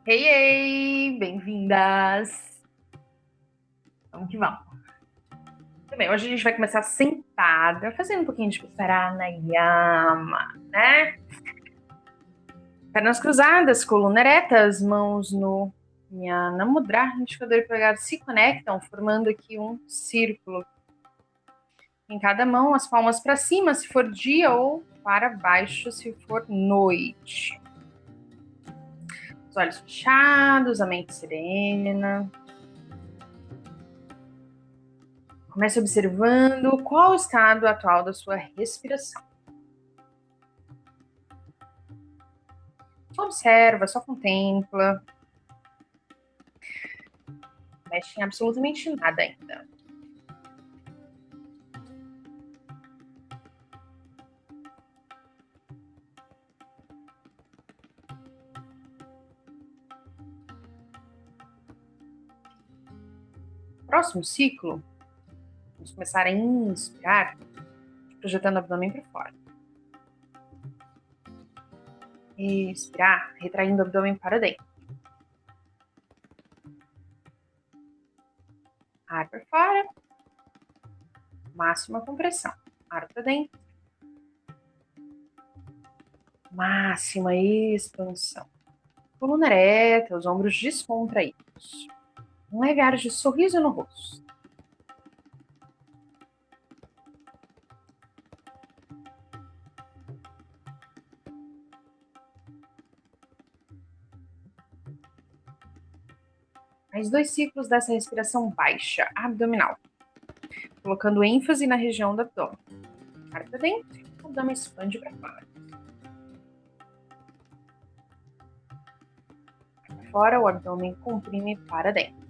Ei, ei, bem-vindas! Vamos que vamos. Muito bem, hoje a gente vai começar sentada, fazendo um pouquinho de pranayama, né? Pernas cruzadas, coluna ereta, as mãos no Jnana Mudra, indicador e polegar se conectam, formando aqui um círculo. Em cada mão, as palmas para cima, se for dia, ou para baixo, se for noite. Os olhos fechados, a mente serena. Comece observando qual o estado atual da sua respiração. Só observa, só contempla. Não mexe em absolutamente nada ainda. Próximo ciclo, vamos começar a inspirar, projetando o abdômen para fora. Expirar, retraindo o abdômen para dentro. Ar para fora. Máxima compressão. Ar para dentro. Máxima expansão. Coluna ereta, os ombros descontraídos. Um leve ar de sorriso no rosto. Mais 2 ciclos dessa respiração baixa, abdominal. Colocando ênfase na região do abdômen. Ar para dentro, o abdômen expande para fora. Para fora, o abdômen comprime para dentro.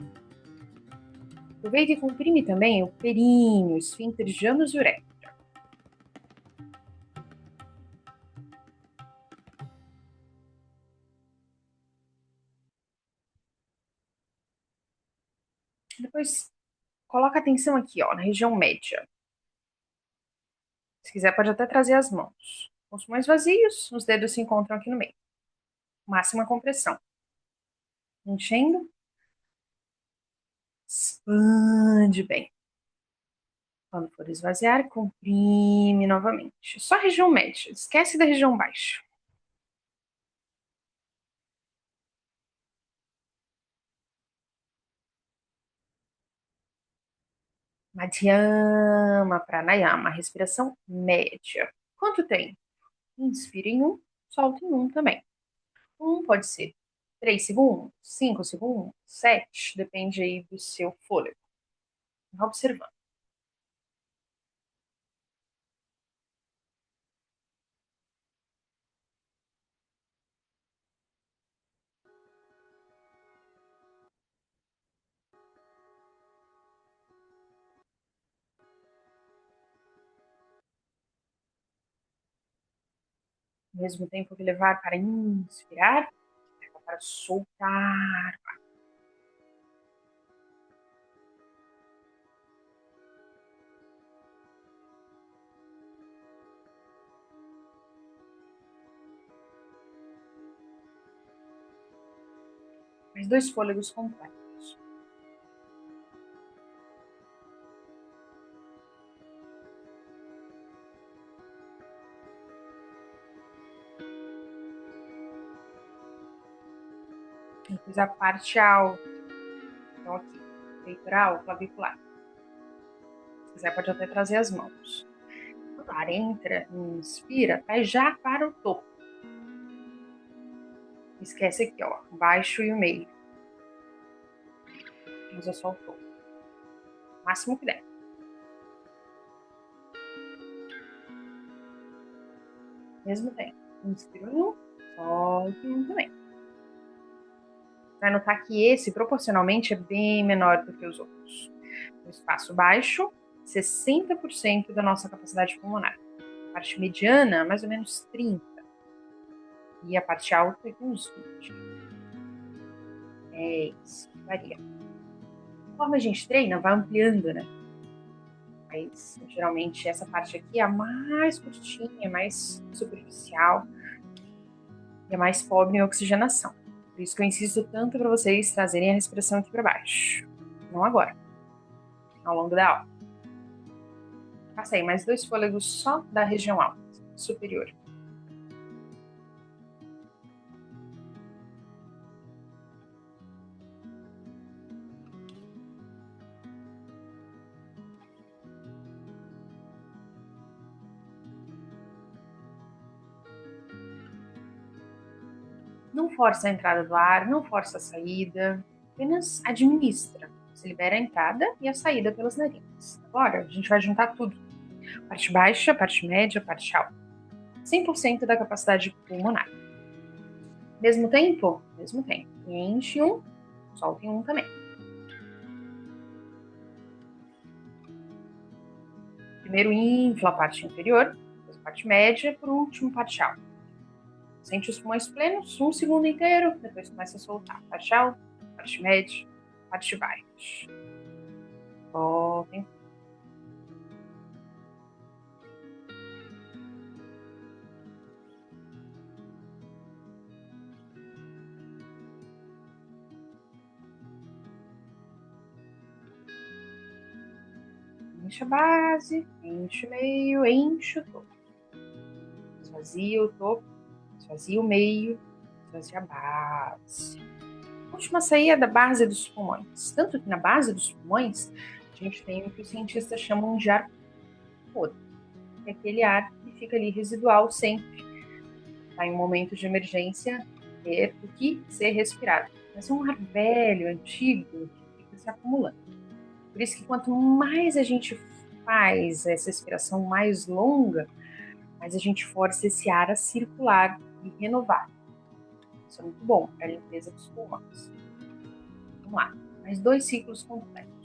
Aproveita e comprime também o períneo, esfíncter de ânus e uretra. Depois, coloca atenção aqui, ó, na região média. Se quiser, pode até trazer as mãos. Com os pulmões vazios, os dedos se encontram aqui no meio. Máxima compressão. Enchendo. Expande bem. Quando for esvaziar, comprime novamente. Só a região média. Esquece da região baixa. Madhyama Pranayama, respiração média. Quanto tem? Inspira em um, solta em um também. Um pode ser 3 segundos, 5 segundos, 7, depende aí do seu fôlego. Vai observando. Ao mesmo tempo que levar para inspirar, para soltar. Mais 2 fôlegos completos. Depois a parte alta. Então aqui, peitoral, clavicular. Se quiser, pode até trazer as mãos. O ar entra, inspira, vai já para o topo. Esquece aqui, ó, o baixo e o meio. Usa só o topo. Máximo que der. Mesmo tempo. Inspira em um, solta em um também. Vai notar que esse, proporcionalmente, é bem menor do que os outros. O espaço baixo, 60% da nossa capacidade pulmonar. A parte mediana, mais ou menos 30%. E a parte alta, com uns 20%. É isso, varia. Conforme a gente treina, vai ampliando, né? Mas, geralmente, essa parte aqui é a mais curtinha, mais superficial e é mais pobre em oxigenação. Por isso que eu insisto tanto para vocês trazerem a respiração aqui para baixo. Não agora, ao longo da aula. Faça aí mais 2 fôlegos só da região alta, superior. Não força a entrada do ar, não força a saída, apenas administra. Você libera a entrada e a saída pelas narinas. Agora, a gente vai juntar tudo. Parte baixa, parte média, parte alta. 100% da capacidade pulmonar. Mesmo tempo? Mesmo tempo. Enche um, solta em um também. Primeiro infla a parte inferior, depois a parte média, por último parte alta. Sente os pulmões plenos, 1 segundo inteiro, depois começa a soltar. Parte alta, parte média, parte baixa. Voltem. Enche a base, enche o meio, enche o topo. Esvazia o topo, esvazia o meio, esvazia a base. Última saída da base dos pulmões. Tanto que na base dos pulmões, a gente tem o que os cientistas chamam de ar podre. É aquele ar que fica ali residual sempre. Tá, em um momento de emergência, ter o que ser respirado. Mas é um ar velho, antigo, que fica se acumulando. Por isso que quanto mais a gente faz essa respiração mais longa, mais a gente força esse ar a circular e renovar. Isso é muito bom para a limpeza dos pulmões. Vamos lá, mais 2 ciclos completos.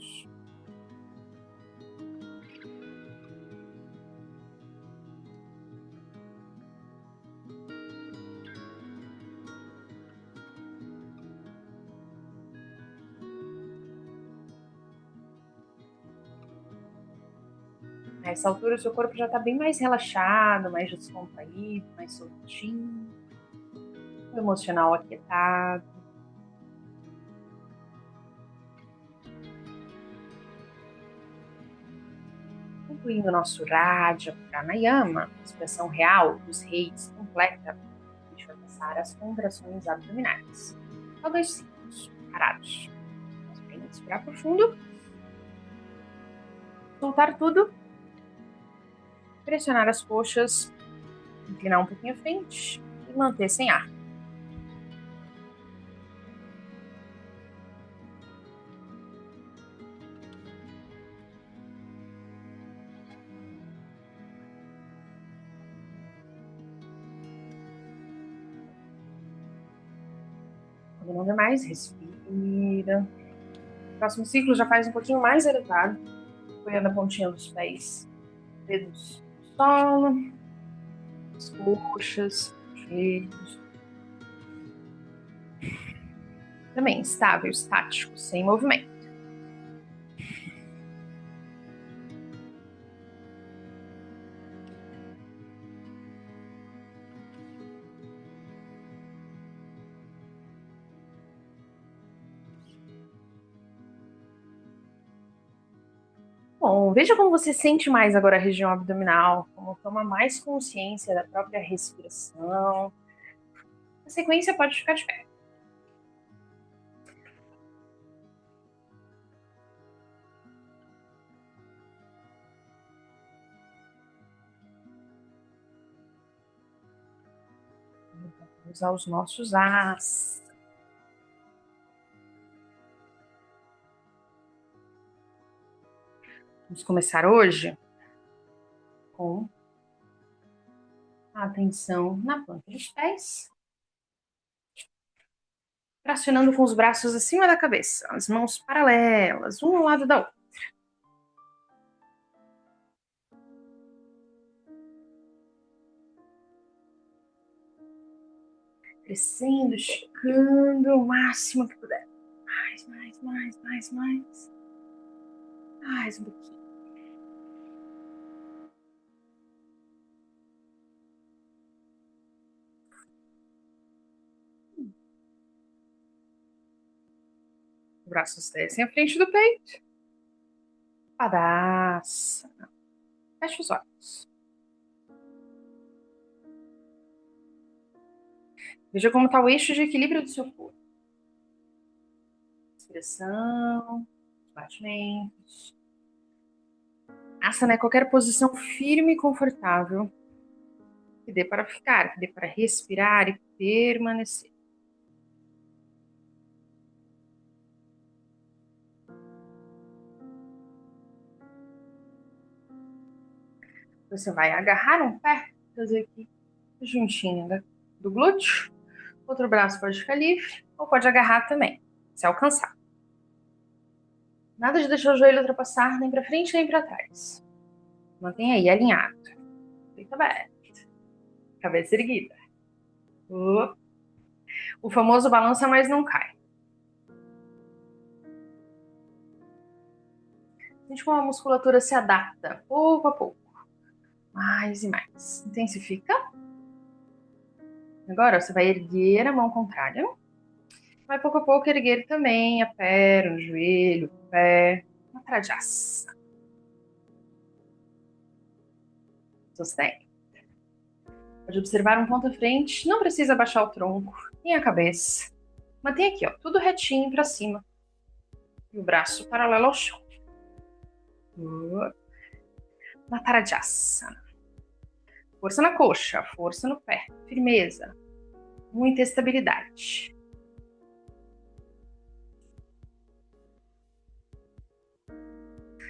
Nessa altura, o seu corpo já está bem mais relaxado, mais descontraído, mais soltinho, o emocional aquietado. Concluindo o nosso Raja Pranayama, respiração real dos reis completa, a gente vai passar às contrações abdominais. Só 2 ciclos parados. Nós vamos respirar profundo, soltar tudo, pressionar as coxas, inclinar um pouquinho a frente e manter sem ar. Quando não der mais, respira. Próximo ciclo já faz um pouquinho mais elevado, apoiando a pontinha dos pés, dedos no solo, as coxas, joelhos. Também estável, estático, sem movimento. Bom, veja como você sente mais agora a região abdominal, como toma mais consciência da própria respiração. Na sequência, pode ficar de pé. Vamos usar os nossos as. Vamos começar hoje com a atenção na planta dos pés, tracionando com os braços acima da cabeça, as mãos paralelas, um ao lado da outra. Crescendo, esticando o máximo que puder. Mais, mais, mais, mais, mais. Mais um pouquinho. Braços descem à frente do peito. Padasana. Fecha os olhos. Veja como está o eixo de equilíbrio do seu corpo. Respiração, batimentos. Asana é qualquer posição firme e confortável que dê para ficar, que dê para respirar e permanecer. Você vai agarrar um pé, trazer aqui juntinho do glúteo. Outro braço pode ficar livre ou pode agarrar também, se alcançar. Nada de deixar o joelho ultrapassar nem para frente nem para trás. Mantenha aí alinhado. Peito aberto. Cabeça erguida. O famoso balança, mas não cai. Sente como a musculatura se adapta pouco a pouco. Mais e mais. Intensifica. Agora você vai erguer a mão contrária. Vai pouco a pouco erguer também a perna, o joelho, o pé. Natarajasana. Sustém. Pode observar um ponto à frente. Não precisa abaixar o tronco nem a cabeça. Mantenha aqui, ó, tudo retinho para cima. E o braço paralelo ao chão. Natarajasana. Força na coxa, força no pé, firmeza, muita estabilidade.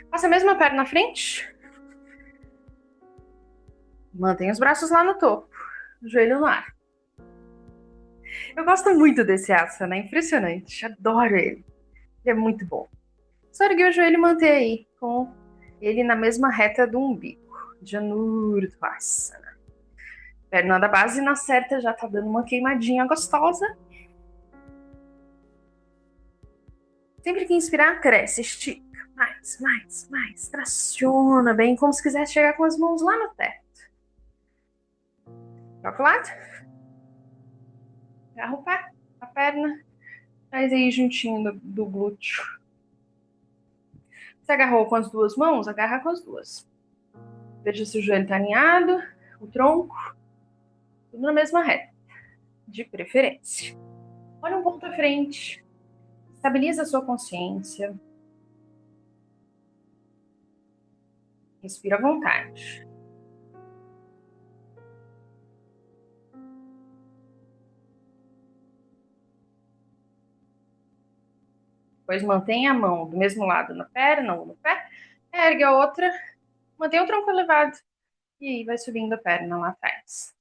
Passa a mesma perna na frente. Mantenha os braços lá no topo, joelho no ar. Eu gosto muito desse asana, é impressionante, adoro ele. Ele é muito bom. Só erguer o joelho e manter aí, com ele na mesma reta do umbigo. Janurdhasana. Perna da base na certa já tá dando uma queimadinha gostosa. Sempre que inspirar, cresce, estica. Mais. Traciona bem, como se quisesse chegar com as mãos lá no teto. Para o lado. Agarra o pé, a perna. Traz aí juntinho do glúteo. Se agarrou com as duas mãos, agarra com as duas. Veja se o joelho está alinhado, o tronco, tudo na mesma reta, de preferência. Olha um ponto à frente, estabiliza a sua consciência. Respira à vontade. Depois mantenha a mão do mesmo lado na perna ou no pé, ergue a outra, mantém o tronco elevado e aí vai subindo a perna lá atrás.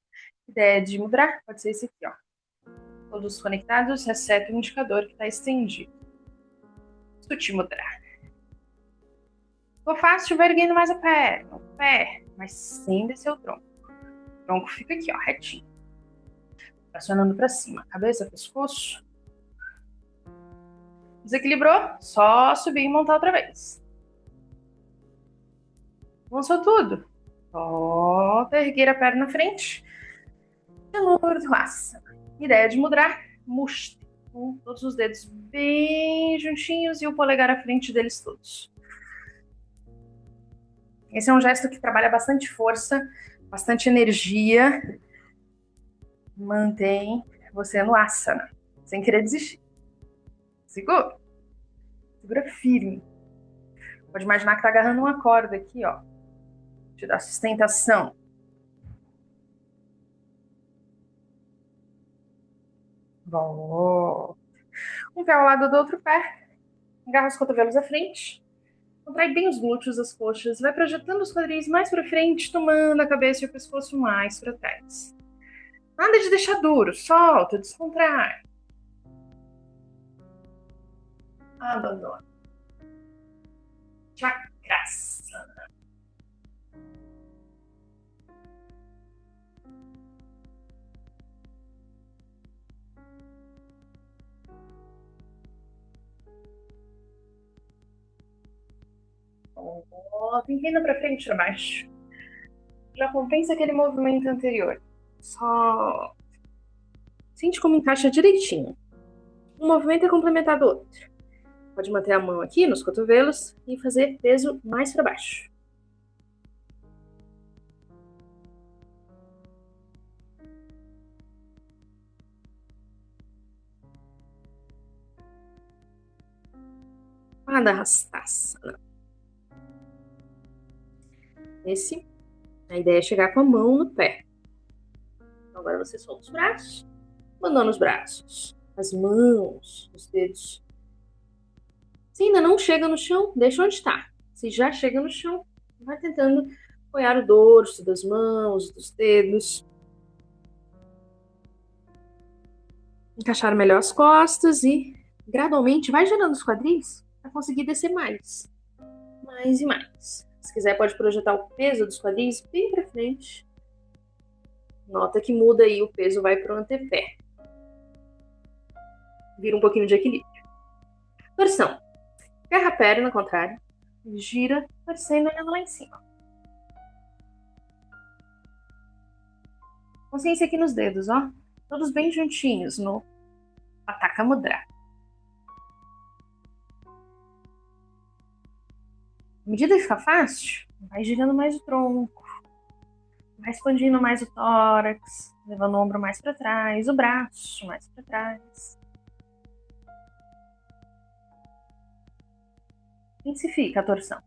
Ideia de mudra pode ser esse aqui, ó. Todos conectados, exceto o indicador que está estendido. Suti mudra. Ficou fácil, vai erguendo mais a perna, o pé, mas sem descer o tronco. O tronco fica aqui, ó, retinho. Pressionando para cima, cabeça, pescoço. Desequilibrou? Só subir e montar outra vez. Avançou tudo. Volta a erguer a perna na frente. Janurdhasana. Ideia de mudra. Mushti. Com todos os dedos bem juntinhos e o polegar à frente deles todos. Esse é um gesto que trabalha bastante força, bastante energia. Mantém você no asana, sem querer desistir. Segura. Segura firme. Pode imaginar que tá agarrando uma corda aqui, ó. Te dá sustentação. Volta. Um pé ao lado do outro pé. Agarra os cotovelos à frente. Contrai bem os glúteos, as coxas. Vai projetando os quadris mais para frente, tomando a cabeça e o pescoço mais para trás. Nada de deixar duro. Solta, descontrai. Abandona. Chakrasana. Empina para frente e para baixo. Já compensa aquele movimento anterior. Só sente como encaixa direitinho. Um movimento é complementado ao outro. Pode manter a mão aqui nos cotovelos e fazer peso mais para baixo. Padahastasana. A ideia é chegar com a mão no pé. Então, agora você solta os braços, abandona os braços, as mãos, os dedos. Se ainda não chega no chão, deixa onde está. Se já chega no chão, vai tentando apoiar o dorso das mãos, dos dedos. Encaixar melhor as costas e gradualmente vai girando os quadris para conseguir descer mais. Mais e mais. Se quiser, pode projetar o peso dos quadris bem para frente. Nota que muda aí, o peso vai para o antepé. Vira um pouquinho de equilíbrio. Torção. Agarra a perna contrária. Gira, torcendo, olhando lá em cima. Consciência aqui nos dedos, ó. Todos bem juntinhos no Ataka Mudra. À medida que fica fácil, vai girando mais o tronco. Vai expandindo mais o tórax. Levando o ombro mais para trás. O braço mais para trás. Intensifica a torção.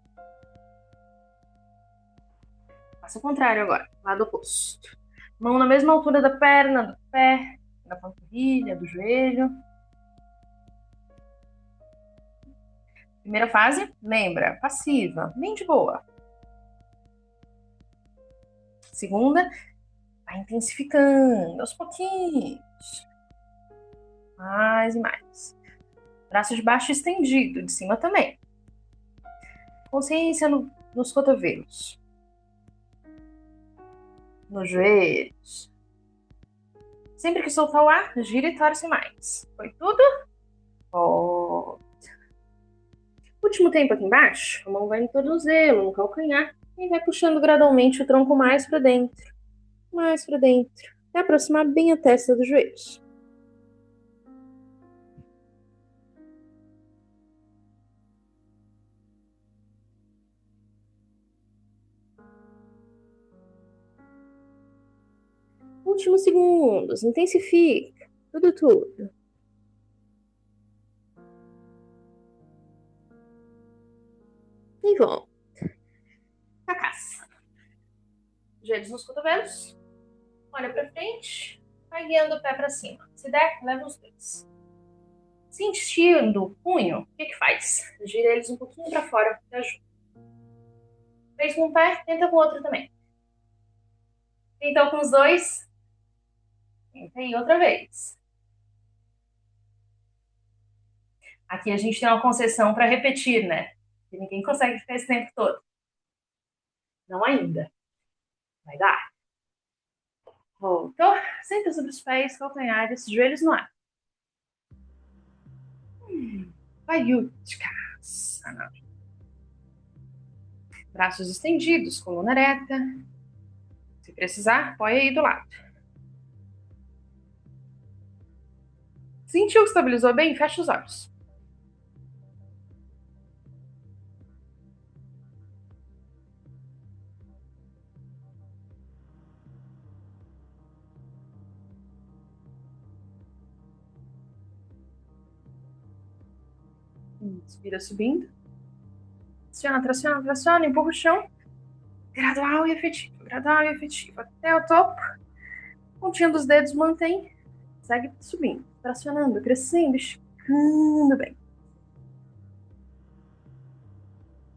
Faça o contrário agora. Lado oposto. Mão na mesma altura da perna, do pé, da panturrilha, do joelho. Primeira fase, lembra, passiva, bem de boa. Segunda, vai intensificando aos pouquinhos. Mais e mais. Braço de baixo estendido, de cima também. Consciência nos cotovelos. Nos joelhos. Sempre que soltar o ar, gira e torce mais. Foi tudo? Volta. Último tempo aqui embaixo, a mão vai no tornozelo, no calcanhar, e vai puxando gradualmente o tronco mais para dentro. Mais para dentro. Até aproximar bem a testa dos joelhos. Últimos segundos, intensifica. Tudo. E volta. Cacaça. Joelhos nos cotovelos. Olha para frente. Vai guiando o pé para cima. Se der, leva os dois. Sentindo o punho, o que faz? Gira eles um pouquinho para fora, que ajuda. Fez com um pé, tenta com o outro também. Então, com os dois, tenta aí outra vez. Aqui a gente tem uma concessão para repetir, né? Porque ninguém consegue ficar esse tempo todo. Não ainda. Vai dar. Voltou. Senta sobre os pés, calcanhares, joelhos no ar. Vai, Utkansana. Braços estendidos, coluna ereta. Se precisar, põe aí do lado. Sentiu que estabilizou bem? Fecha os olhos. Inspira subindo. Traciona, empurra o chão. Gradual e efetivo. Até o topo. Pontinha dos dedos mantém. Segue subindo, tracionando, crescendo, esticando bem.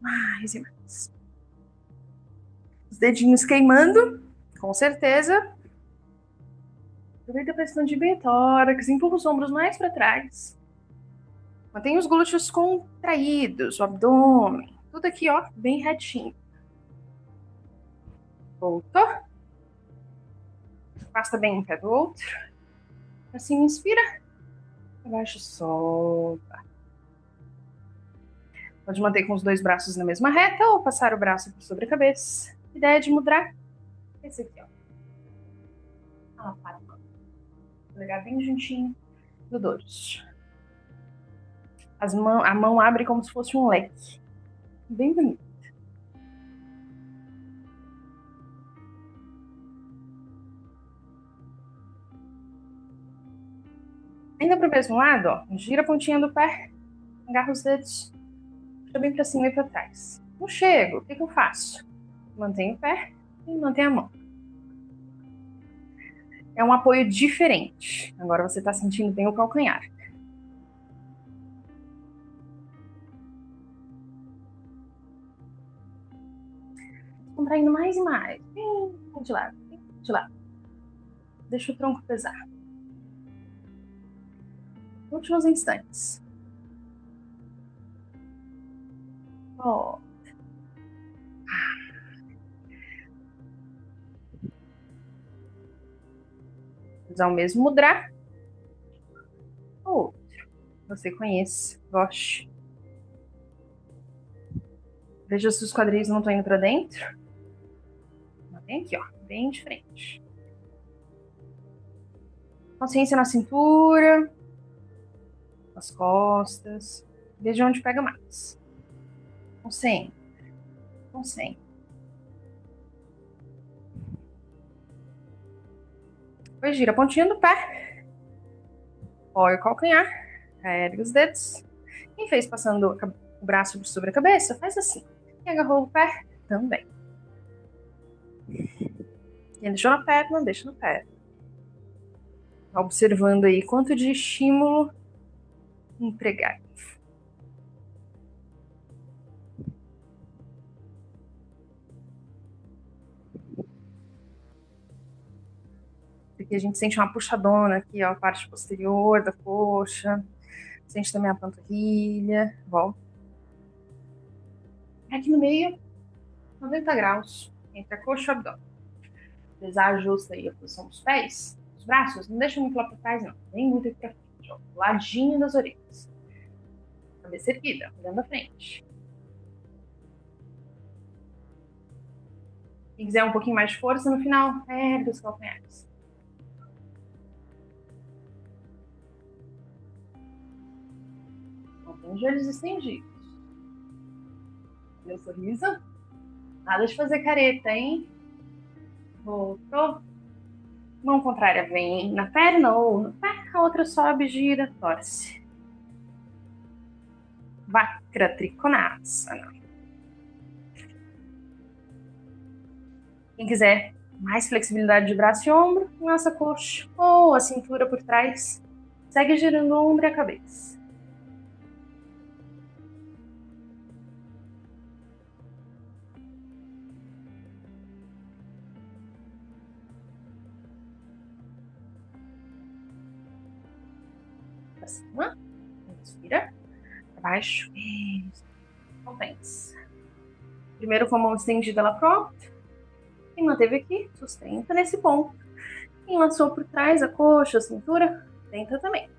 Mais e mais. Os dedinhos queimando, com certeza. Aproveita para expandir bem o tórax, empurra os ombros mais para trás. Mantém os glúteos contraídos, o abdômen. Tudo aqui, ó, bem retinho. Voltou. Afasta bem um pé do outro. Assim, inspira. Abaixo, solta. Pode manter com os dois braços na mesma reta ou passar o braço por sobre a cabeça. Ideia de mudar. Esse aqui, ó. Para. Vou pegar bem juntinho do dorso. A mão abre como se fosse um leque. Bem bonito. Ainda pro mesmo lado, ó. Gira a pontinha do pé, agarra os dedos, puxa bem pra cima e pra trás. Não chego, o que eu faço? Mantenho o pé e mantenho a mão. É um apoio diferente. Agora você tá sentindo bem o calcanhar. Contraindo mais e mais. Bem de lado, bem de lado. Deixa o tronco pesar. Últimos instantes. Ó. Usar o mesmo mudra. Outro. Você conhece, goste. Veja se os quadris não estão indo pra dentro. Bem aqui, ó. Bem de frente. Consciência na cintura. Nas costas. Veja onde pega mais. Concentre. Concentre. Depois gira a pontinha do pé. Apoia o calcanhar. Ergue os dedos. Quem fez passando o braço por sobre a cabeça, faz assim. Quem agarrou o pé, também. Quem deixou na perna, deixa no pé. Tá observando aí quanto de estímulo empregar. Aqui a gente sente uma puxadona aqui, ó, a parte posterior da coxa. Sente também a panturrilha. Volta. Aqui no meio, 90 graus, entre a coxa e o abdômen. Desajusta aí a posição dos pés, os braços, não deixa muito lá para trás, não. Nem muito aqui pra frente, ó. Ladinho das orelhas. Cabeça erguida, olhando à frente. Se quiser um pouquinho mais de força no final, ergue os calcanhares. Mantém os olhos estendidos. Meu sorriso. Nada de fazer careta, hein? Voltou. Mão contrária vem na perna ou no pé, a outra sobe, gira, torce. Vakra Trikonasana. Quem quiser mais flexibilidade de braço e ombro, nossa coxa ou a cintura por trás, segue girando o ombro e a cabeça. Pra cima, inspira, para baixo, compensa. Primeiro com a mão estendida lá pro alto. Quem manteve aqui, sustenta nesse ponto. Quem lançou por trás, a coxa, a cintura, tenta também.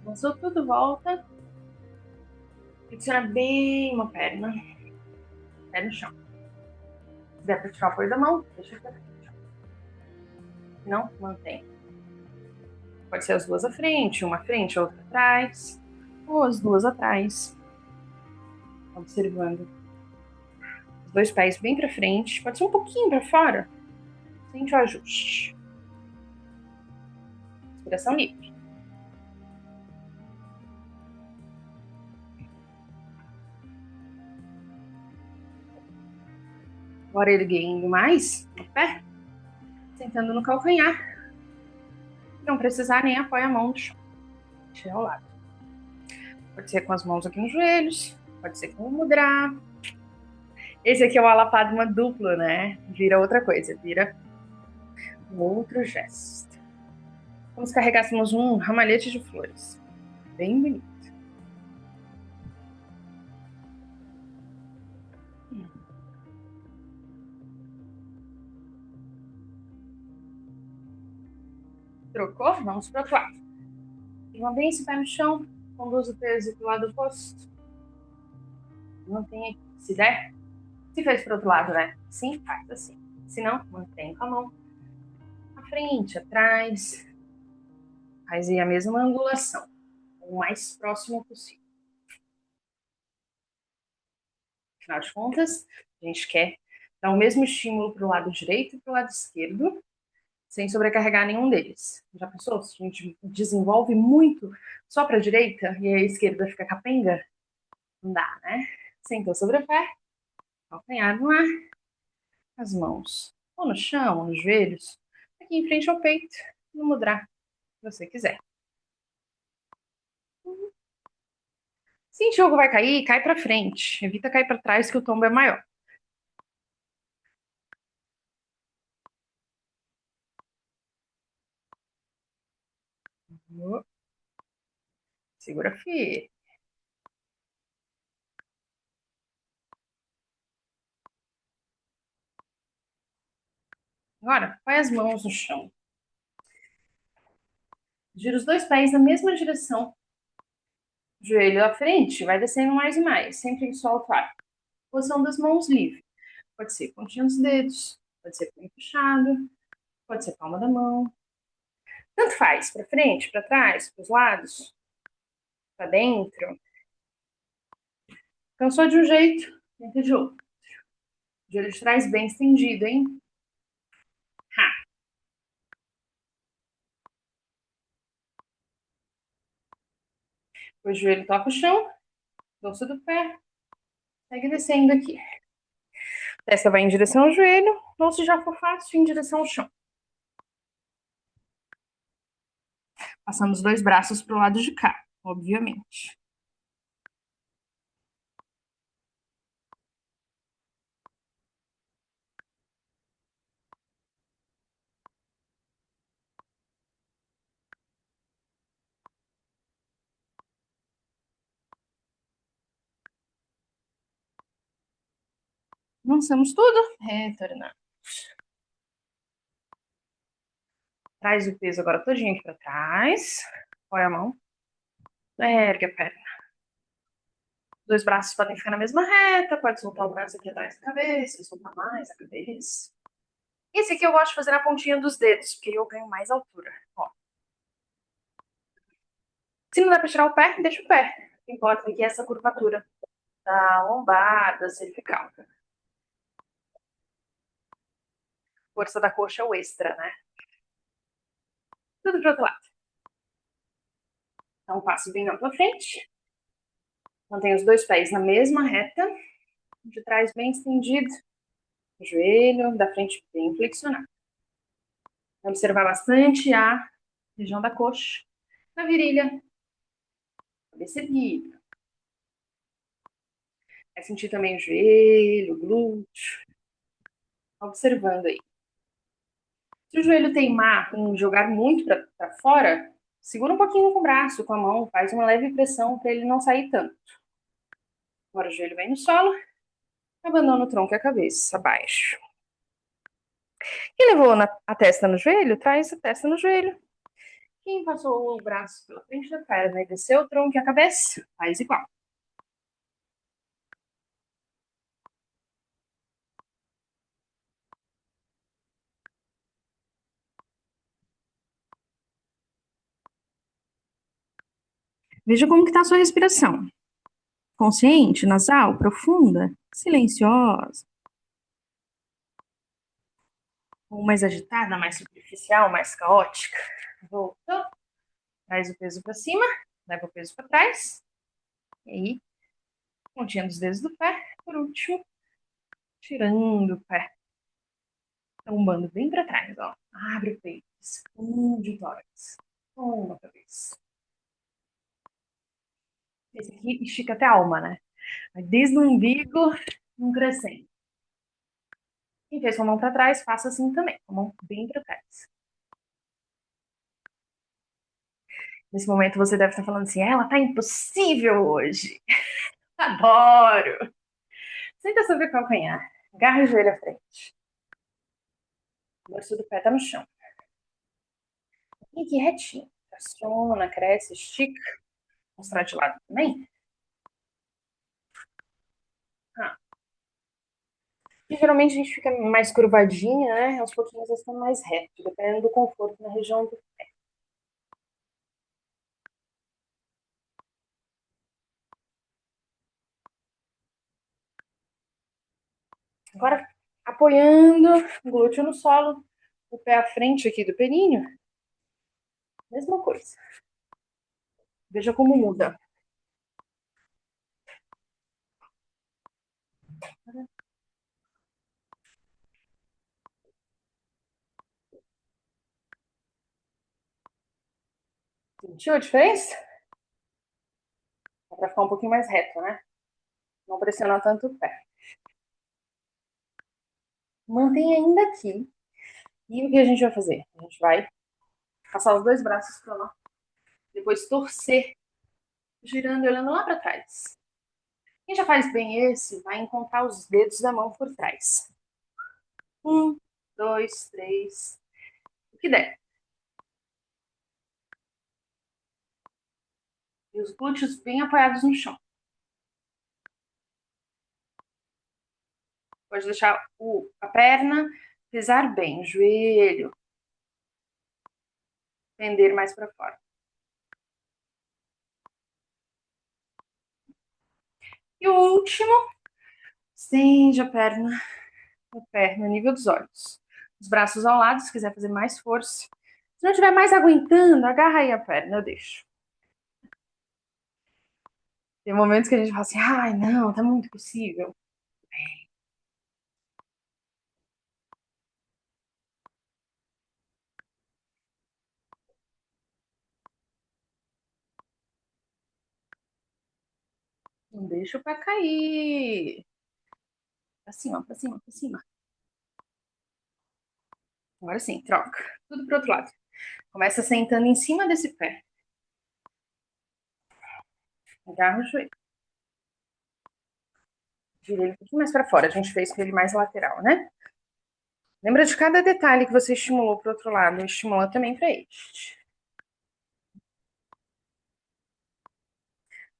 Lançou tudo, volta. Flexiona bem uma perna. Pé no chão. Se der para tirar o apoio da mão, deixa pra frente. Não, mantém. Pode ser as duas à frente, outra atrás. Ou as duas atrás. Observando. Os dois pés bem para frente. Pode ser um pouquinho para fora. Sente o ajuste. Respiração livre. Agora erguendo mais o pé. Sentando no calcanhar. Não precisar nem apoia a mão no chão. Deixa ao lado. Pode ser com as mãos aqui nos joelhos. Pode ser com o mudra. Esse aqui é o Alapadma duplo, né? Vira outra coisa. Vira um outro gesto. Como se carregássemos um ramalhete de flores. Bem bonito. Trocou? Vamos pro outro lado. Mantém esse pé no chão, conduz o peso pro lado oposto. Mantém aqui. Se der, se fez pro outro lado, né? Sim, faz assim. Se não, mantém com a mão à frente, atrás. Faz aí a mesma angulação, o mais próximo possível. Afinal de contas, a gente quer dar o mesmo estímulo para o lado direito e para o lado esquerdo, sem sobrecarregar nenhum deles. Já pensou? Se a gente desenvolve muito só para a direita e a esquerda fica capenga, não dá, né? Sentou sobre o pé, calcanhar no ar, as mãos ou no chão, ou nos joelhos, aqui em frente ao peito, no mudra, se você quiser. Sentiu que vai cair, cai para frente. Evita cair para trás que o tombo é maior. Segura firme. Agora, põe as mãos no chão. Gira os dois pés na mesma direção. Joelho à frente, vai descendo mais e mais, sempre que solta o ar. Posição das mãos livre. Pode ser pontinha dos dedos, pode ser punho fechado, pode ser palma da mão. Tanto faz, para frente, para trás, para os lados, para dentro. Cansou de um jeito, tenta de outro. Joelho de trás bem estendido, hein? Ha. O joelho toca o chão, dorso do pé, segue descendo aqui. Testa vai em direção ao joelho, ou se já for fácil, em direção ao chão. Passando os dois braços para o lado de cá, obviamente. Lançamos tudo, retornamos. Traz o peso agora todinho aqui para trás. Põe a mão. Ergue a perna. Dois braços podem ficar na mesma reta. Pode soltar o braço aqui atrás da cabeça. Soltar mais a cabeça. Esse aqui eu gosto de fazer na pontinha dos dedos, porque eu ganho mais altura. Ó. Se não dá para tirar o pé, deixa o pé. O que importa aqui é essa curvatura da lombar, da cervical. Força da coxa é o extra, né? Tudo pro outro lado. Então, passo bem na tua frente. Mantém os dois pés na mesma reta. De trás bem estendido. Joelho da frente bem flexionado. Observar bastante a região da coxa, na virilha, cabeça erguida. Vai sentir também o joelho, o glúteo. Observando aí. Se o joelho teimar em jogar muito para fora, segura um pouquinho com o braço, com a mão, faz uma leve pressão para ele não sair tanto. Agora o joelho vem no solo, abandona o tronco e a cabeça abaixo. Quem levou a testa no joelho, traz a testa no joelho. Quem passou o braço pela frente da perna e desceu o tronco e a cabeça, faz igual. Veja como que está a sua respiração. Consciente, nasal, profunda, silenciosa. Ou mais agitada, mais superficial, mais caótica. Voltou. Traz o peso para cima, leva o peso para trás. E aí, pontinha dos dedos do pé. Por último, tirando o pé. Tombando bem para trás, ó. Abre o peito, expande o tórax. Toma a cabeça. Esse aqui estica até a alma, né? Desde o umbigo, um crescendo. Quem fez com a mão para trás, faça assim também, com a mão bem para trás. Nesse momento você deve estar falando assim, ela tá impossível hoje. Adoro. Senta sobre o calcanhar. Agarra o joelho à frente. O dorso do pé tá no chão. E aqui retinho. Traciona, cresce, estica. Vou mostrar de lado também. Ah. E geralmente a gente fica mais curvadinha, né? Aos pouquinhos vai ficando mais reto, dependendo do conforto na região do pé. Agora, apoiando o glúteo no solo, o pé à frente aqui do períneo, mesma coisa. Veja como muda. Sentiu a diferença? Dá pra ficar um pouquinho mais reto, né? Não pressionar tanto o pé. Mantém ainda aqui. E o que a gente vai fazer? A gente vai passar os dois braços para lá. Depois torcer, girando e olhando lá para trás. Quem já faz bem esse, vai encontrar os dedos da mão por trás. Um, dois, três. O que der. E os glúteos bem apoiados no chão. Pode deixar a perna pisar bem, o joelho pender mais para fora. E o último, estende o pé no nível dos olhos. Os braços ao lado, se quiser fazer mais força. Se não estiver mais aguentando, agarra aí a perna, eu deixo. Tem momentos que a gente fala assim, ai, não, tá muito possível. Não deixa o pé cair. Pra cima, pra cima, pra cima. Agora sim, troca. Tudo pro outro lado. Começa sentando em cima desse pé. Agarra o joelho. Gira ele um pouquinho mais pra fora. A gente fez com ele mais lateral, né? Lembra de cada detalhe que você estimulou pro outro lado. Estimula também pra este.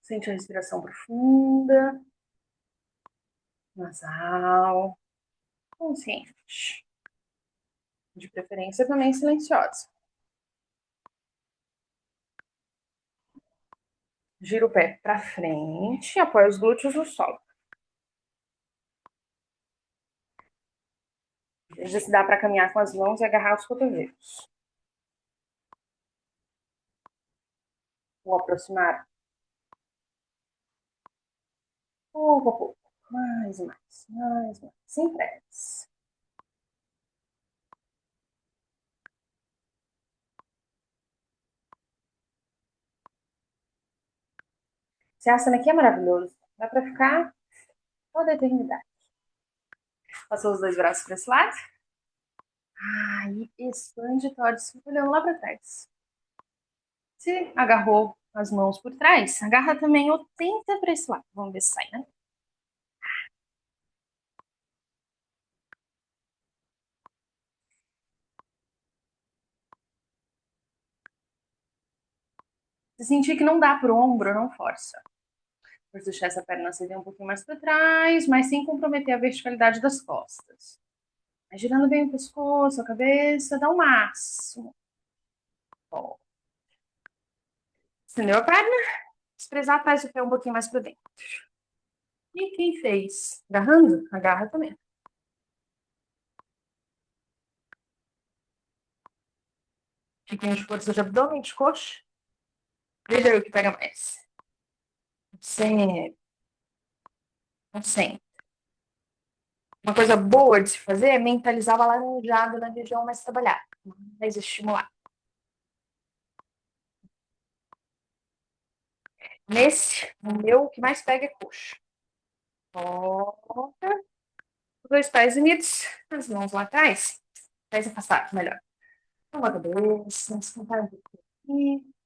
Sente a respiração profunda. Nasal. Consciente. De preferência também silenciosa. Gira o pé para frente, apoia os glúteos no solo. Veja se dá para caminhar com as mãos e agarrar os cotovelos. Vou aproximar pouco a pouco. Mais, mais, mais, mais. Sem pressa. Esse asana aqui é maravilhoso. Dá para ficar toda a eternidade. Passou os dois braços para esse lado. Aí expande tórax, olhando lá para trás. Se agarrou as mãos por trás, agarra também ou tenta para esse lado. Vamos ver se sai, né? Se sentir que não dá pro ombro, não força. Vou deixar essa perna ceder um pouquinho mais para trás, mas sem comprometer a verticalidade das costas. Vai girando bem o pescoço, a cabeça, dá o máximo. Ó. Estendeu a perna? Se precisar, faz o pé um pouquinho mais para dentro. E quem fez? Agarrando? Agarra também. Fiquem de força de abdômen, de coxa. Veja aí o que pega mais. Sempre. Sempre. Uma coisa boa de se fazer é mentalizar o alaranjado na região mais trabalhada, mais estimulada. Nesse, o meu, o que mais pega é coxa. Volta. Os dois pés unidos, as mãos lá atrás. Pés afastados, melhor. Uma cabeça, sentar um pouquinho aqui.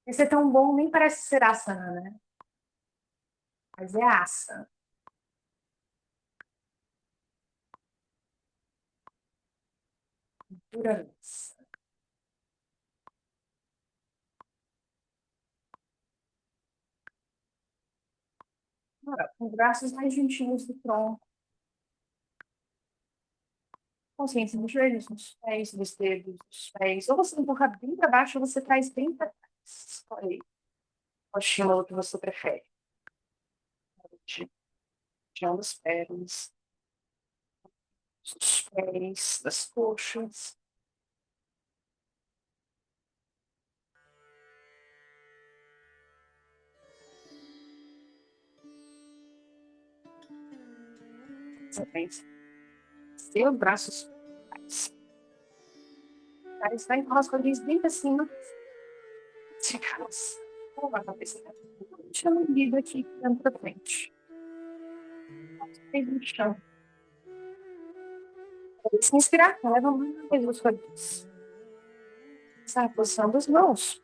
Esse é tão bom, nem parece ser asana, né? Mas é asana. segurança. Agora, com os braços mais juntinhos do tronco. Consciência nos joelhos, nos pés, nos dedos, dos pés. Ou você empurra bem para baixo, ou você traz bem para trás. Escolhe o estímulo que você prefere. Região das pernas, dos pés, das coxas. Seus braços trás. Vai empurrar os quadris bem para cima. Se caso. Leva a cabeça. Deixa a medida aqui, dando para frente. Pés no chão. Se inspirar, leva mais os quadris. Essa é a posição das mãos.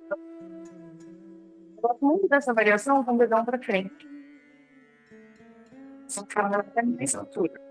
Eu gosto muito dessa variação com o dedão para frente. Só que ela até mais altura.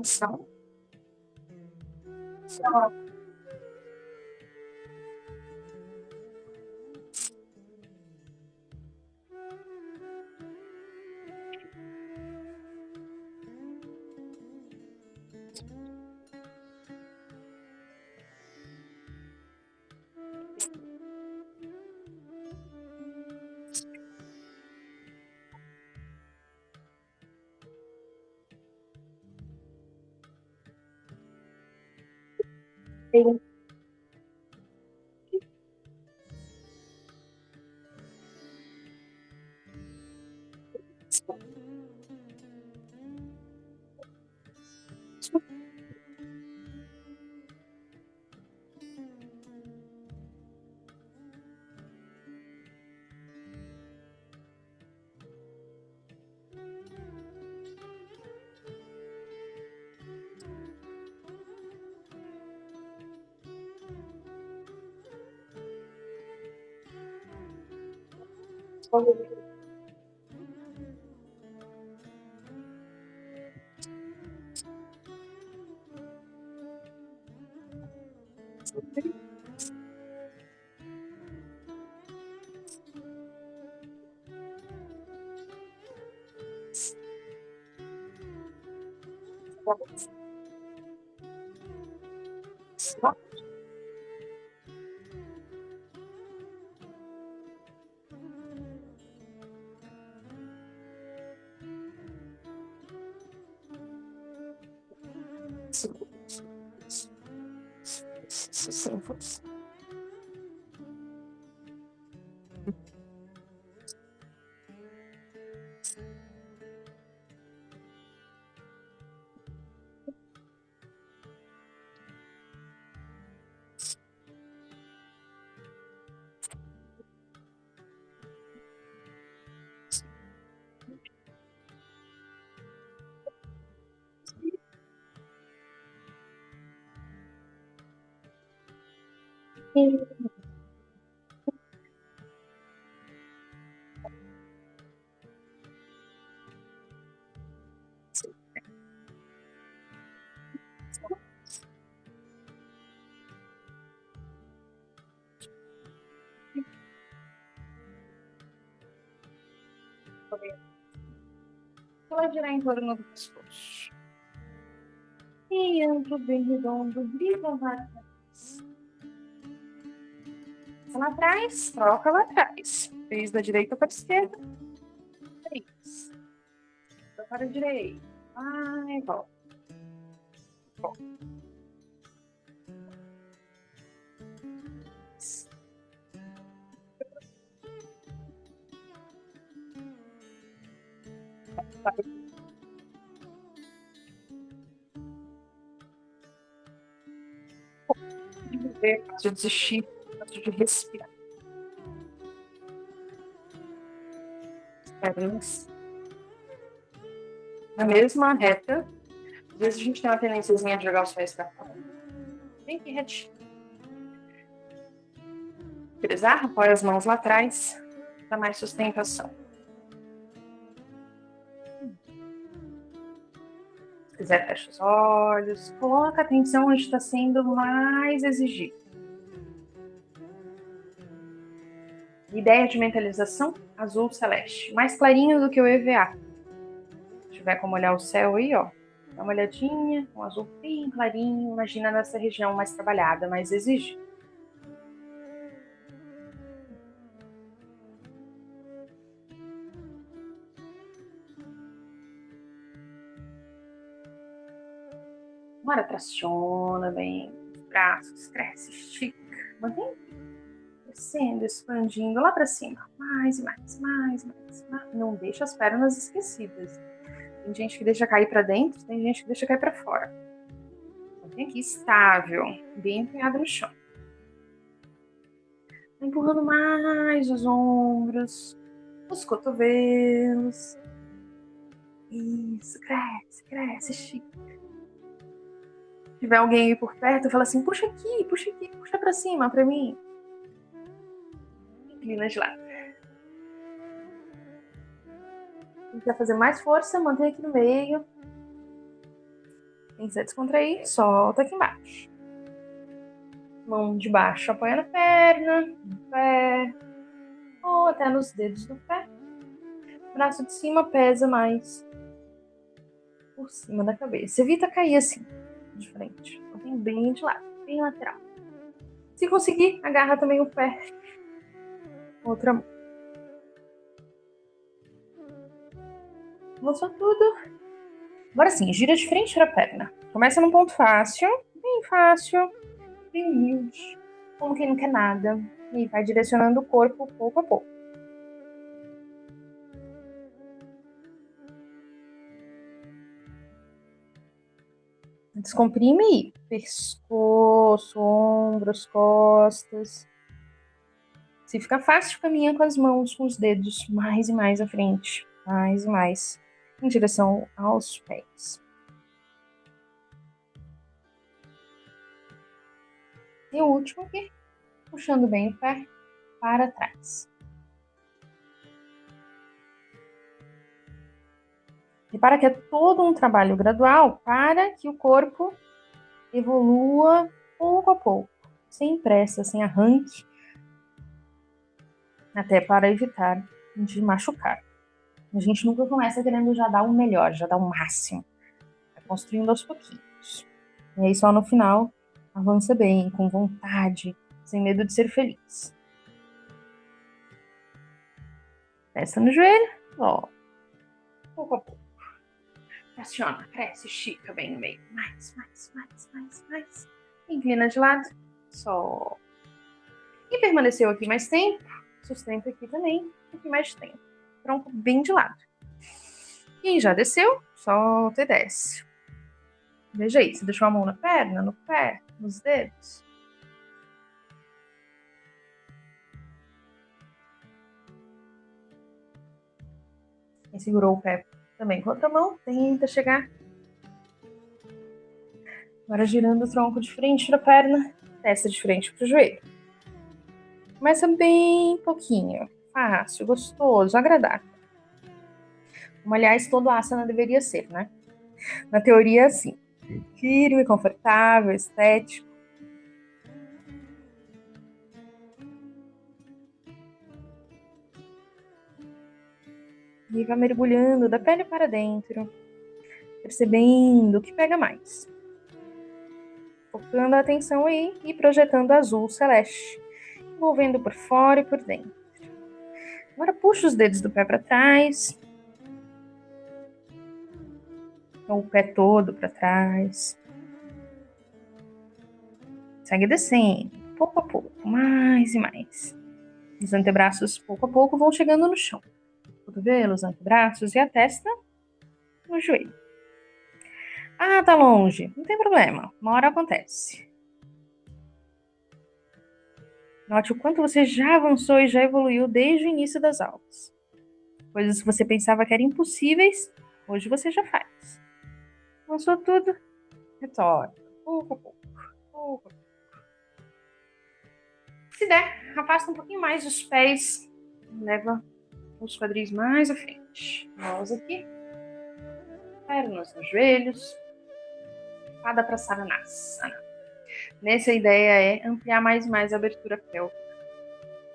São. Sem força. Pode girar em torno do pescoço. E amplo, bem redondo, brilha várias. Lá atrás, troca lá atrás. 3 da direita para a esquerda. 3. Para a direita. Vai, volta. Volta. De viver, de desistir, de respirar. Pernas na mesma reta. Às vezes a gente tem uma tendênciazinha de jogar os pés pra fora. Bem que retinho. Pesar, apoia as mãos lá atrás, dá mais sustentação. Se quiser, fecha os olhos, coloca atenção onde está sendo mais exigido. Ideia de mentalização azul celeste, mais clarinho do que o EVA. Se tiver como olhar o céu aí, ó, dá uma olhadinha, um azul bem clarinho, imagina nessa região mais trabalhada, mais exigida. Agora traciona bem os braços, cresce, estica, mantém crescendo, expandindo lá para cima, mais e mais, mais. Não deixa as pernas esquecidas. Tem gente que deixa cair para dentro, tem gente que deixa cair para fora. Mantém aqui estável, bem empenhado no chão. Tá empurrando mais os ombros, os cotovelos. Isso, cresce, estica. Se tiver alguém aí por perto, fala assim, puxa aqui, puxa pra cima, pra mim. Inclina de lado. Quem quiser fazer mais força, mantém aqui no meio. Quem quiser descontrair, solta aqui embaixo. Mão de baixo apoia na perna, no pé, ou até nos dedos do pé. Braço de cima pesa mais por cima da cabeça. Evita cair assim, de frente. Mantém bem de lado, bem lateral. Se conseguir, agarra também o pé. Outra mão. Avançou tudo. Agora sim, gira de frente para a perna. Começa num ponto fácil, bem humilde, como quem não quer nada. E vai direcionando o corpo pouco a pouco. Descomprime aí. Pescoço, ombros, costas. Se fica fácil, caminha com as mãos, com os dedos mais e mais à frente. Mais e mais em direção aos pés. E o último aqui, puxando bem o pé para trás. Repara que é todo um trabalho gradual para que o corpo evolua pouco a pouco, sem pressa, sem arranque, até para evitar de machucar. A gente nunca começa querendo já dar o melhor, já dar o máximo. Vai construindo aos pouquinhos. E aí só no final avança bem, com vontade, sem medo de ser feliz. Testa no joelho, ó, pouco a pouco. Traciona, cresce, estica bem no meio. Mais. Inclina de lado, só. E permaneceu aqui mais tempo, sustenta aqui também, um pouquinho mais de tempo. Tronco bem de lado. E já desceu, solta e desce. Veja aí, você deixou a mão na perna, no pé, nos dedos. Quem segurou o pé também com a outra mão, tenta chegar. Agora girando o tronco de frente para a perna, testa de frente para o joelho. Começa bem pouquinho, fácil, gostoso, agradável. Como, aliás, todo asana deveria ser, né? Na teoria, assim, firme, confortável, estético. E vai mergulhando da pele para dentro, percebendo o que pega mais. Focando a atenção aí e projetando azul celeste, envolvendo por fora e por dentro. Agora puxa os dedos do pé para trás, ou o pé todo para trás. Segue descendo, pouco a pouco, mais e mais. Os antebraços, pouco a pouco, vão chegando no chão. Cotovelos, antebraços e a testa no joelho. Ah, tá longe. Não tem problema. Uma hora acontece. Note o quanto você já avançou e já evoluiu desde o início das aulas. Coisas que você pensava que eram impossíveis, hoje você já faz. Avançou tudo, retorna. Pouco a pouco. Pouco a pouco. Se der, afasta um pouquinho mais os pés. Leva os quadris mais à frente. Mãos aqui. Pernas nos joelhos. Pada para Saranasana. Nessa ideia é ampliar mais e mais a abertura pélvica.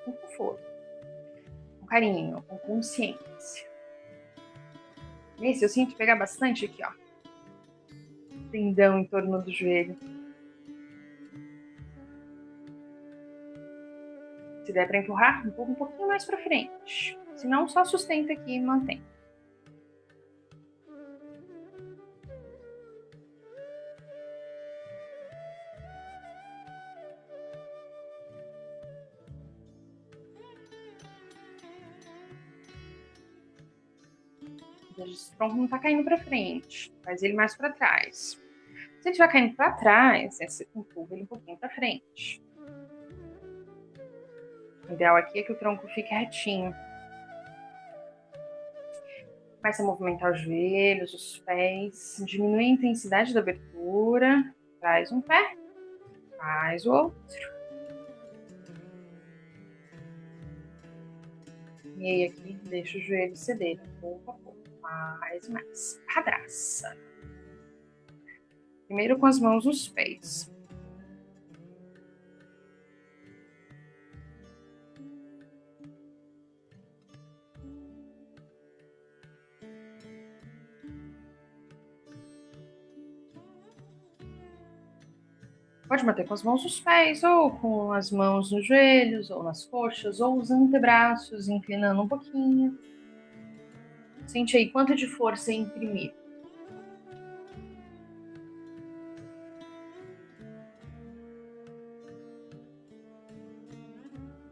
Com conforto. Com carinho. Com consciência. Nesse eu sinto pegar bastante aqui, ó. Tendão em torno do joelho. Se der para empurrar, empurra um pouquinho mais para frente. Se não, só sustenta aqui e mantém. O tronco não está caindo para frente. Faz ele mais para trás. Se ele estiver caindo para trás, você empurra ele um pouquinho para frente. O ideal aqui é que o tronco fique retinho. Começa a movimentar os joelhos, os pés. Diminui a intensidade da abertura. Traz um pé. Faz o outro. E aí aqui, deixa o joelho ceder pouco a pouco. Mais. Padraça. Primeiro com as mãos nos pés. Pode bater com as mãos nos pés, ou com as mãos nos joelhos, ou nas coxas, ou os antebraços, inclinando um pouquinho. Sente aí quanto de força imprimir.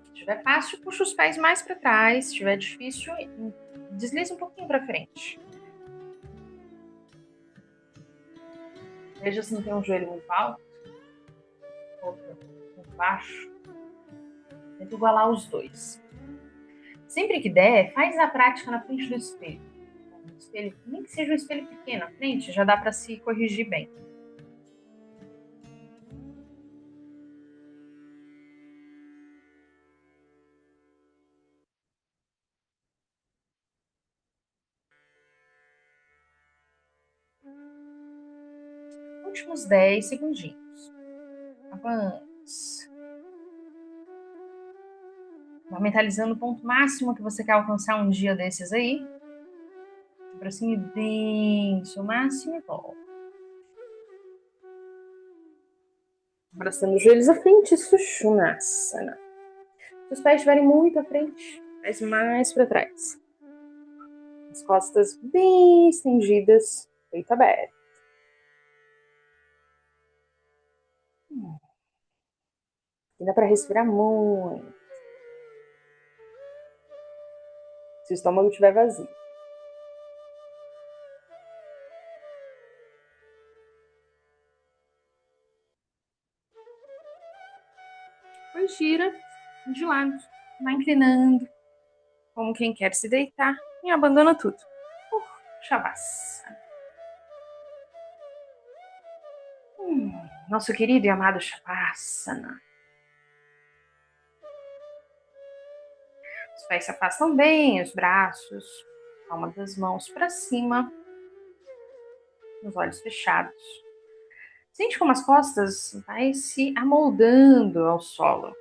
Se estiver fácil, puxa os pés mais para trás. Se estiver difícil, desliza um pouquinho para frente. Veja se não tem um joelho muito alto, outro muito baixo. Tenta igualar os dois. Sempre que der, faz a prática na frente do espelho. Espelho, nem que seja um espelho pequeno à frente, já dá para se corrigir bem. Últimos 10 segundinhos. Avance. Vai mentalizando o ponto máximo que você quer alcançar um dia desses aí. Aproxime bem seu máximo e volta. Abraçando os joelhos à frente, Sushumnasana. Se os pés estiverem muito à frente, faz mais para trás. As costas bem estendidas, peito aberto. E dá para respirar muito. Se o estômago estiver vazio. Depois gira de lado, vai inclinando, como quem quer se deitar, e abandona tudo. Shavasana. Nosso querido e amado Shavasana. Os pés se afastam bem, os braços, palma das mãos para cima, os olhos fechados. Sente como as costas vai se amoldando ao solo.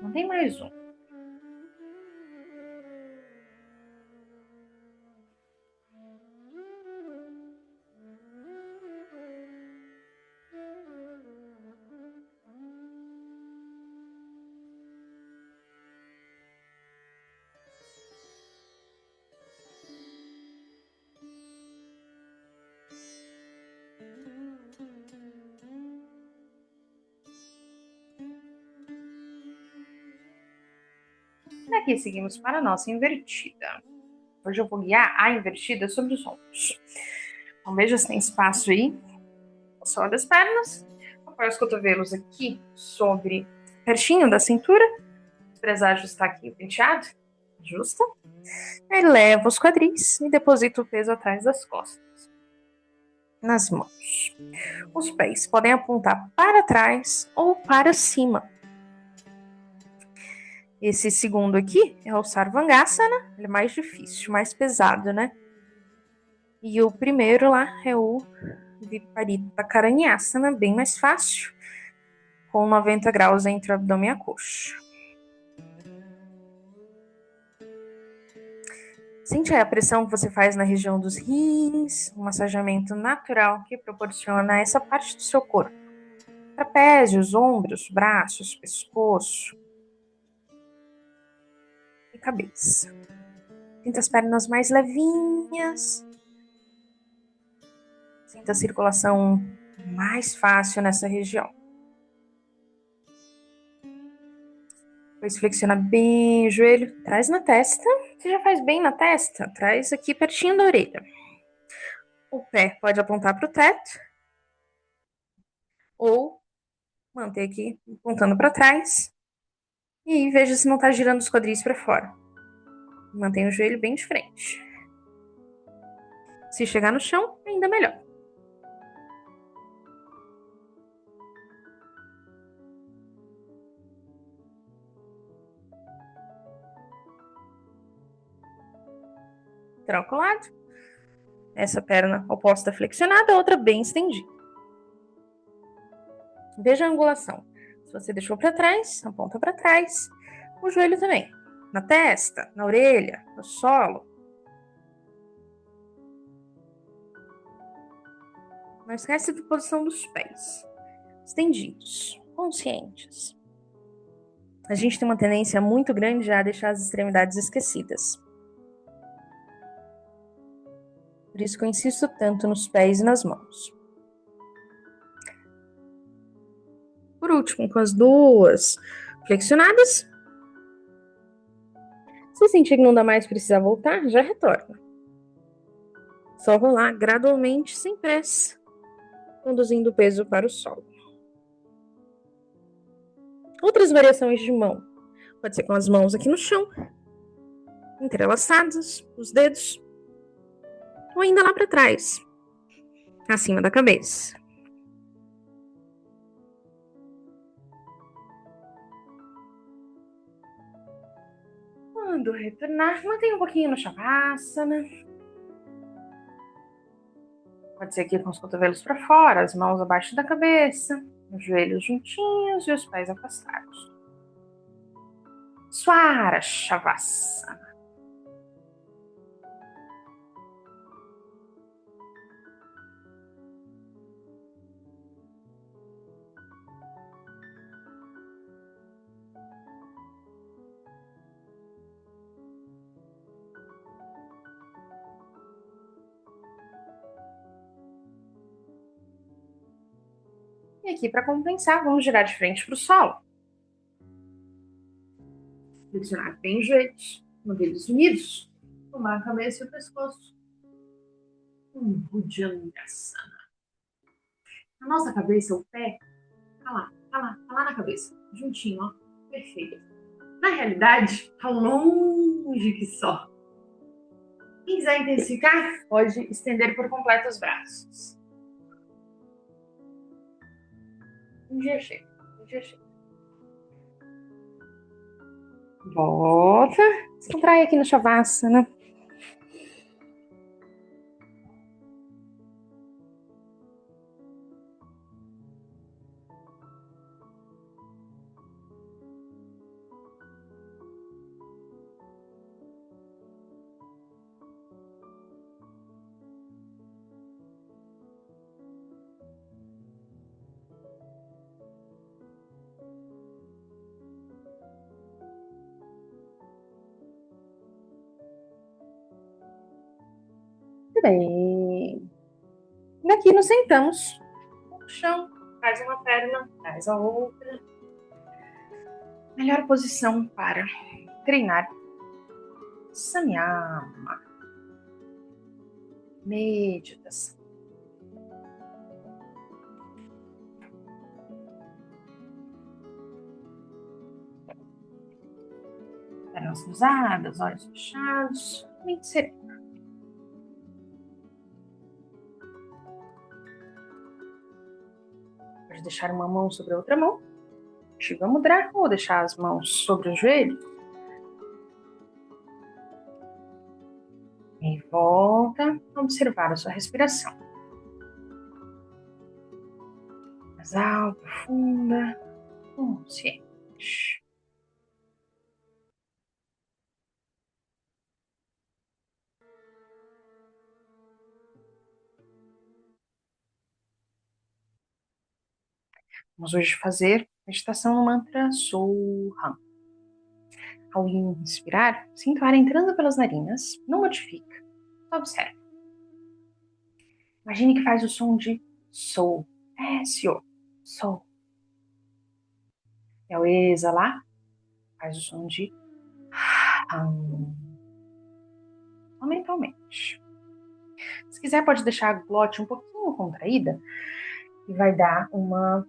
Não tem mais um. Daqui seguimos para a nossa invertida. Hoje eu vou guiar a invertida sobre os ombros. Então veja se tem espaço aí. Sola das pernas. Apoio os cotovelos aqui sobre pertinho da cintura. Para ajustar aqui o penteado. Ajusta. Eleva os quadris e deposita o peso atrás das costas. Nas mãos. Os pés podem apontar para trás ou para cima. Esse segundo aqui é o Sarvangasana, ele é mais difícil, mais pesado, né? E o primeiro lá é o Viparita Karanyasana, bem mais fácil, com 90 graus entre o abdômen e a coxa. Sente aí a pressão que você faz na região dos rins, um massageamento natural que proporciona essa parte do seu corpo. Trapézios, ombros, braços, pescoço e cabeça. Sinta as pernas mais levinhas. Sinta a circulação mais fácil nessa região. Depois flexiona bem o joelho, traz na testa. Você já faz bem na testa? Traz aqui pertinho da orelha. O pé pode apontar para o teto. Ou manter aqui apontando para trás. E veja se não está girando os quadris para fora. Mantenha o joelho bem de frente. Se chegar no chão, ainda melhor. Troca o lado. Essa perna oposta flexionada, a outra bem estendida. Veja a angulação. Se você deixou para trás, aponta para trás. O joelho também. Na testa, na orelha, no solo. Não esquece da posição dos pés. Estendidos, conscientes. A gente tem uma tendência muito grande a deixar as extremidades esquecidas. Por isso que eu insisto tanto nos pés e nas mãos. Por último, com as duas flexionadas. Se sentir que não dá mais, precisa voltar, já retorna. Só rolar gradualmente, sem pressa, conduzindo o peso para o solo. Outras variações de mão. Pode ser com as mãos aqui no chão, entrelaçadas, os dedos, ou ainda lá para trás, acima da cabeça. Quando retornar, mantenha um pouquinho no Shavasana. Pode ser aqui com os cotovelos para fora, as mãos abaixo da cabeça, os joelhos juntinhos e os pés afastados. Swara Shavasana. E aqui, para compensar, vamos girar de frente para o solo. Flexionar bem os joelhos, manter eles unidos, tomar a cabeça e o pescoço. Bhujangasana. A nossa cabeça, o pé, tá lá na cabeça, juntinho, ó, perfeito. Na realidade, tá longe que só. Quem quiser intensificar, pode estender por completo os braços. Um dia chega. Volta. Descontrai aqui no Shavasana. Bem. Daqui nos sentamos no chão. Faz uma perna, faz a outra. Melhor posição para treinar Samyama, meditação. Pernas cruzadas, olhos fechados, mente serena. Pode deixar uma mão sobre a outra mão, Shiva Mudra, ou deixar as mãos sobre o joelho. E volta a observar a sua respiração. Mais alta, profunda, consciente. Vamos hoje fazer meditação no mantra Soham. Ao inspirar, sinta o ar entrando pelas narinas, não modifica, só observe. Imagine que faz o som de Sol, S-O, Sol. E ao exalar, faz o som de Ham, mentalmente. Se quiser, pode deixar a glote um pouquinho contraída e vai dar uma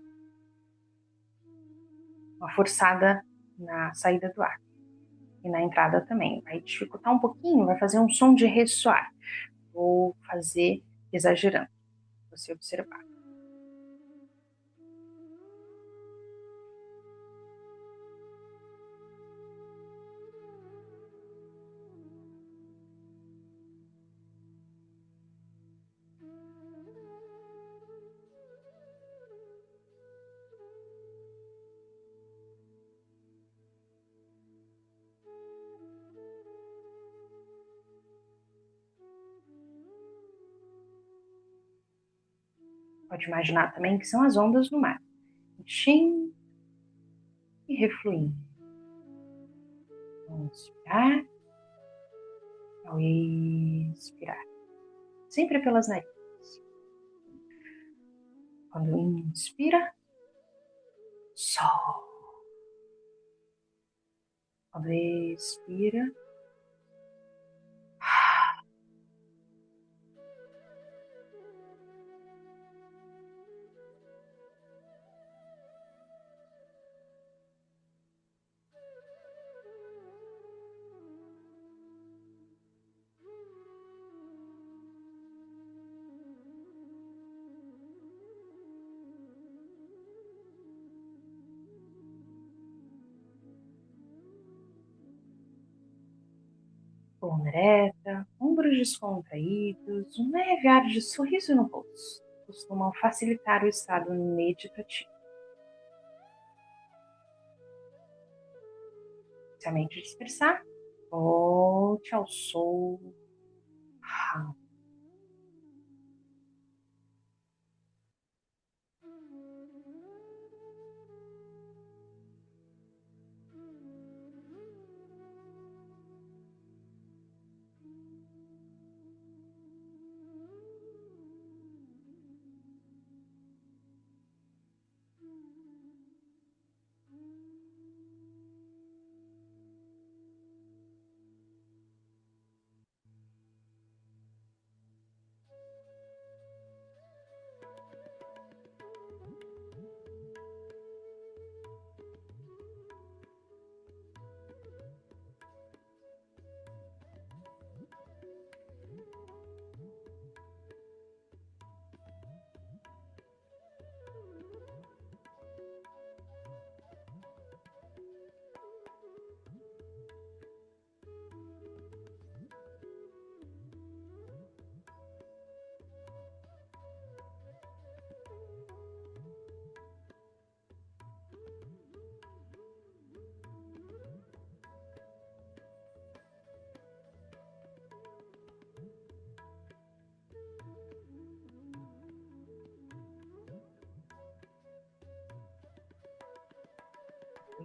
forçada na saída do ar. E na entrada também. Vai dificultar um pouquinho, vai fazer um som de ressoar. Vou fazer exagerando, você observar. Pode imaginar também que são as ondas do mar, enchendo e refluindo. Vamos inspirar, ao expirar, sempre pelas narinas. Quando inspira, sol. Quando expira, coluna ereta, ombros descontraídos, um leve ar de sorriso no rosto costumam facilitar o estado meditativo. Se a mente dispersar, volte ao sol.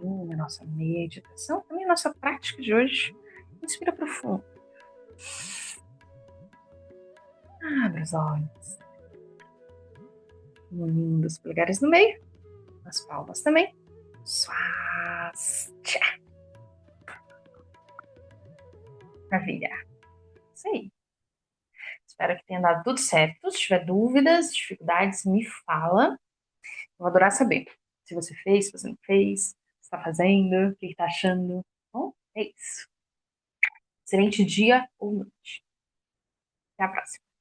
Na nossa meditação, também na nossa prática de hoje. Inspira profundo. Abre os olhos. Unindo os polegares no meio, as palmas também. Swastika. Maravilha. Isso aí. Espero que tenha dado tudo certo. Se tiver dúvidas, dificuldades, me fala. Eu vou adorar saber se você fez, se você não fez, se está fazendo, o que está achando. Bom, é isso. Excelente dia ou noite. Até a próxima.